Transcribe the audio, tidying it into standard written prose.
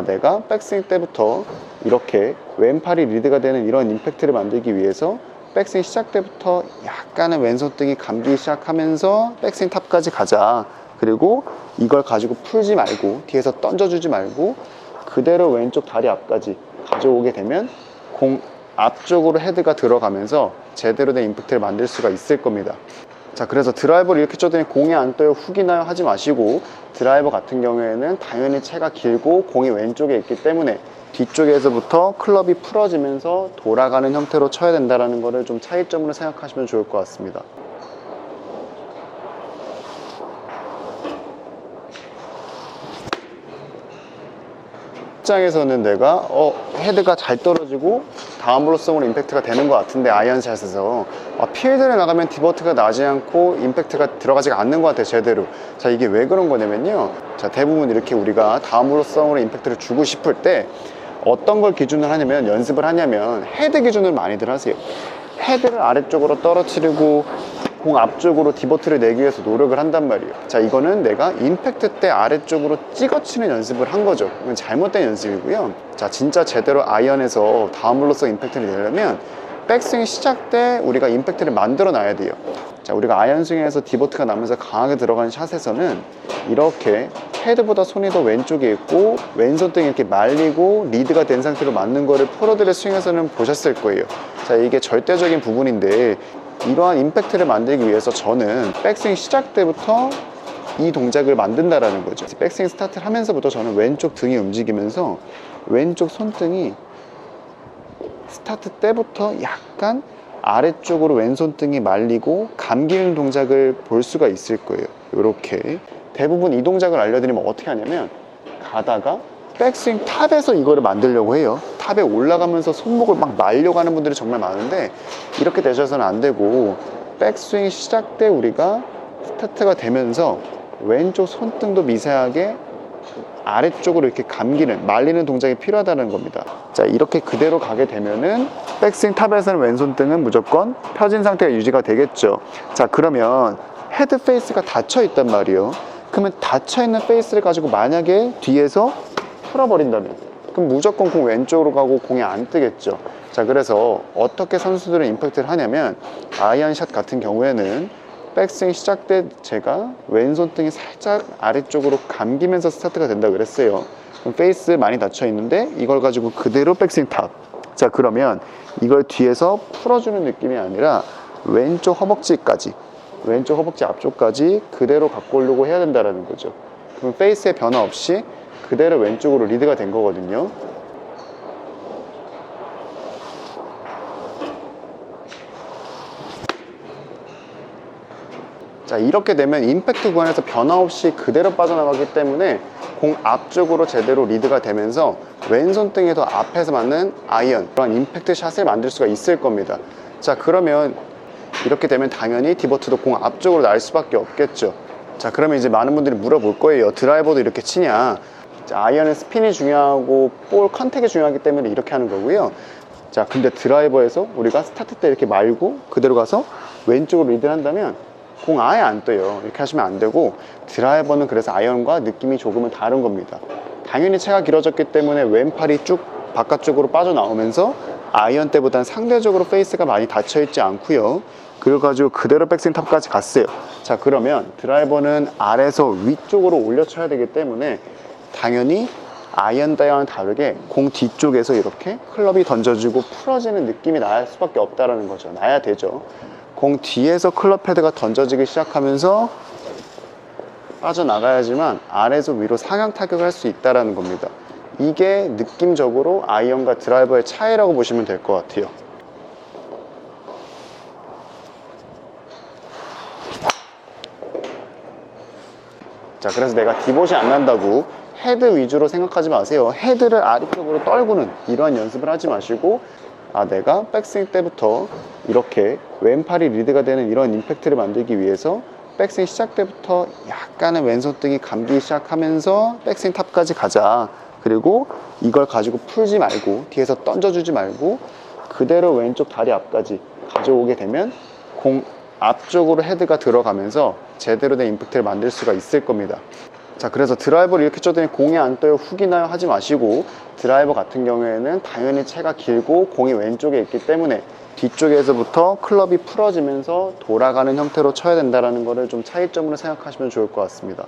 내가 백스윙 때부터 이렇게 왼팔이 리드가 되는 이런 임팩트를 만들기 위해서 백스윙 시작 때부터 약간의 왼손등이 감기 시작하면서 백스윙 탑까지 가자. 그리고 이걸 가지고 풀지 말고 뒤에서 던져주지 말고 그대로 왼쪽 다리 앞까지 가져오게 되면 공 앞쪽으로 헤드가 들어가면서 제대로 된 임팩트를 만들 수가 있을 겁니다. 자, 그래서 드라이버를 이렇게 쳐더니 공이 안 떠요, 훅이 나요 하지 마시고, 드라이버 같은 경우에는 당연히 채가 길고 공이 왼쪽에 있기 때문에 뒤쪽에서부터 클럽이 풀어지면서 돌아가는 형태로 쳐야 된다는 것을 좀 차이점으로 생각하시면 좋을 것 같습니다. 입장에서는 내가 헤드가 잘 떨어지고 다운 블로성으로 임팩트가 되는 것 같은데 아이언샷에서 필드를 나가면 디버트가 나지 않고 임팩트가 들어가지가 않는 것 같아요, 제대로. 자, 이게 왜 그런 거냐면요, 자, 대부분 이렇게 우리가 다운 블로성으로 임팩트를 주고 싶을 때 어떤 걸 기준으로 하냐면, 연습을 하냐면 헤드 기준을 많이들 하세요. 헤드를 아래쪽으로 떨어뜨리고 공 앞쪽으로 디버트를 내기 위해서 노력을 한단 말이에요. 자, 이거는 내가 임팩트 때 아래쪽으로 찍어치는 연습을 한 거죠. 이건 잘못된 연습이고요. 자, 진짜 제대로 아이언에서 다운블로성 임팩트를 내려면 백스윙 시작 때 우리가 임팩트를 만들어 놔야 돼요. 자, 우리가 아이언 스윙에서 디버트가 나면서 강하게 들어가는 샷에서는 이렇게 헤드보다 손이 더 왼쪽에 있고 왼손등이 이렇게 말리고 리드가 된 상태로 맞는 거를 프로들의 스윙에서는 보셨을 거예요. 자, 이게 절대적인 부분인데, 이러한 임팩트를 만들기 위해서 저는 백스윙 시작 때부터 이 동작을 만든다라는 거죠. 백스윙 스타트를 하면서부터 저는 왼쪽 등이 움직이면서 왼쪽 손등이 스타트 때부터 약간 아래쪽으로 왼손등이 말리고 감기는 동작을 볼 수가 있을 거예요. 이렇게 대부분 이 동작을 알려드리면 어떻게 하냐면, 가다가 백스윙 탑에서 이거를 만들려고 해요. 탑에 올라가면서 손목을 막 말려고 하는 분들이 정말 많은데, 이렇게 되셔서는 안 되고, 백스윙 시작 때 우리가 스타트가 되면서 왼쪽 손등도 미세하게 아래쪽으로 이렇게 감기는, 말리는 동작이 필요하다는 겁니다. 자, 이렇게 그대로 가게 되면은 백스윙 탑에서는 왼손등은 무조건 펴진 상태가 유지가 되겠죠. 자, 그러면 헤드 페이스가 닫혀 있단 말이에요. 그러면 닫혀 있는 페이스를 가지고 만약에 뒤에서 풀어버린다면, 그럼 무조건 공 왼쪽으로 가고 공이 안 뜨겠죠. 자, 그래서 어떻게 선수들은 임팩트를 하냐면, 아이언샷 같은 경우에는 백스윙 시작 때 제가 왼손등이 살짝 아래쪽으로 감기면서 스타트가 된다 그랬어요. 그럼 페이스 많이 닫혀 있는데 이걸 가지고 그대로 백스윙 탑. 자, 그러면 이걸 뒤에서 풀어주는 느낌이 아니라 왼쪽 허벅지까지, 왼쪽 허벅지 앞쪽까지 그대로 갖고 오려고 해야 된다는 거죠. 그럼 페이스의 변화 없이 그대로 왼쪽으로 리드가 된 거거든요. 자, 이렇게 되면 임팩트 구간에서 변화 없이 그대로 빠져나가기 때문에 공 앞쪽으로 제대로 리드가 되면서 왼손등에 더 앞에서 맞는 아이언, 그런 임팩트 샷을 만들 수가 있을 겁니다. 자, 그러면 이렇게 되면 당연히 디버트도 공 앞쪽으로 날 수밖에 없겠죠. 자, 그러면 이제 많은 분들이 물어볼 거예요. 드라이버도 이렇게 치냐? 자, 아이언은 스핀이 중요하고 볼 컨택이 중요하기 때문에 이렇게 하는 거고요. 자, 근데 드라이버에서 우리가 스타트 때 이렇게 말고 그대로 가서 왼쪽으로 리드를 한다면 공 아예 안 떠요. 이렇게 하시면 안 되고, 드라이버는 그래서 아이언과 느낌이 조금은 다른 겁니다. 당연히 채가 길어졌기 때문에 왼팔이 쭉 바깥쪽으로 빠져나오면서 아이언 때보다는 상대적으로 페이스가 많이 닫혀 있지 않고요. 그래가지고 그대로 백스윙 탑까지 갔어요. 자, 그러면 드라이버는 아래에서 위쪽으로 올려 쳐야 되기 때문에 당연히 아이언 따위와는 다르게 공 뒤쪽에서 이렇게 클럽이 던져지고 풀어지는 느낌이 나야 수밖에 없다라는 거죠. 나야 되죠. 공 뒤에서 클럽 헤드가 던져지기 시작하면서 빠져나가야지만 아래에서 위로 상향 타격을 할 수 있다는 겁니다. 이게 느낌적으로 아이언과 드라이버의 차이라고 보시면 될 것 같아요. 자, 그래서 내가 디봇이 안 난다고 헤드 위주로 생각하지 마세요. 헤드를 아래쪽으로 떨구는 이러한 연습을 하지 마시고, 내가 백스윙 때부터 이렇게 왼팔이 리드가 되는 이런 임팩트를 만들기 위해서 백스윙 시작 때부터 약간의 왼손등이 감기 시작하면서 백스윙 탑까지 가자. 그리고 이걸 가지고 풀지 말고 뒤에서 던져주지 말고 그대로 왼쪽 다리 앞까지 가져오게 되면 공 앞쪽으로 헤드가 들어가면서 제대로 된 임팩트를 만들 수가 있을 겁니다. 자, 그래서 드라이버를 이렇게 쳐더니 공이 안 떠요, 훅이 나요 하지 마시고, 드라이버 같은 경우에는 당연히 채가 길고 공이 왼쪽에 있기 때문에 뒤쪽에서부터 클럽이 풀어지면서 돌아가는 형태로 쳐야 된다는 거를 좀 차이점으로 생각하시면 좋을 것 같습니다.